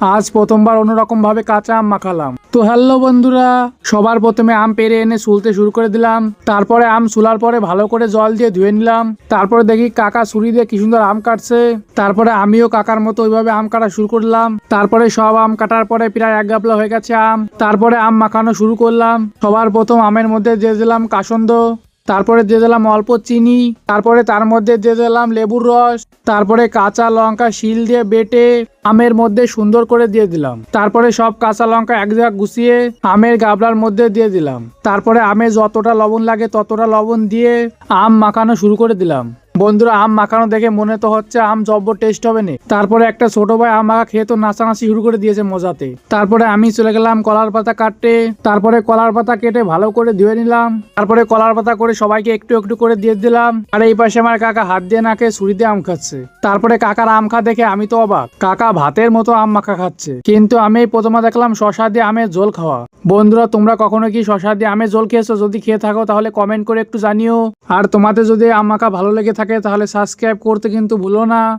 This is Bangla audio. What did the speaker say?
আজ প্রথমবার অন্যরকম ভাবে কাঁচা আম মাখালাম। তো হ্যালো বন্ধুরা, সবার প্রথমে আম পেড়ে এনে সুলতে শুরু করে দিলাম। তারপরে আম সুলার পরে ভালো করে জল দিয়ে ধুয়ে নিলাম। তারপরে দেখি কাকা ছুরি দিয়ে কি সুন্দর আম কাটছে। তারপরে আমিও কাকার মতো ওইভাবে আম কাটা শুরু করলাম। তারপরে সব আম কাটার পরে প্রায় এক গাবলা হয়ে গেছে আম। তারপরে আম মাখানো শুরু করলাম। সবার প্রথম আমের মধ্যে দিয়ে দিলাম কাসন্দ, তারপরে দিয়ে দিলাম অল্প চিনি, তারপরে তার মধ্যে দিয়ে দিলাম লেবুর রস, তারপরে কাঁচা লঙ্কা শিল দিয়ে বেটে আমের মধ্যে সুন্দর করে দিয়ে দিলাম। তারপরে সব কাঁচা লঙ্কা এক জায়গায় গুছিয়ে আমের গাবলার মধ্যে দিয়ে দিলাম। তারপরে আমে যতটা লবণ লাগে ততটা লবণ দিয়ে আম মাখানো শুরু করে দিলাম। বন্ধুরা, আম মাখানো দেখে মনে তো হচ্ছে আম জব্বর টেস্ট হবে না। তারপরে একটা ছোট ভাই আম মাখা খেয়ে তো নাচানাচি শুরু করে দিয়েছে মজাতে। তারপরে আমি চলে গেলাম কলার পাতা কাটতে। তারপরে কলার পাতা কেটে ভালো করে ধুয়ে নিলাম। তারপরে কলার পাতা করে সবাইকে একটু একটু করে দিয়ে দিলাম। আর এই পাশে আমার কাকা হাত দিয়ে না খেয়ে ছুরি দিয়ে আম খাচ্ছে। তারপরে কাকার আম খা দেখে আমি তো অবাক, কাকা ভাতের মতো আম মাখা খাচ্ছে। কিন্তু আমি প্রথমে দেখলাম শশা দিয়ে আমের ঝোল খাওয়া। বন্ধুরা, তোমরা কখনো কি শশা দিয়ে আমের ঝোল খেয়েছো? যদি খেয়ে থাকো তাহলে কমেন্ট করে একটু জানিও। আর তোমাদের যদি আম মাখা ভালো লেগে থাকে তাহলে সাবস্ক্রাইব করতে কিন্তু ভুলো না।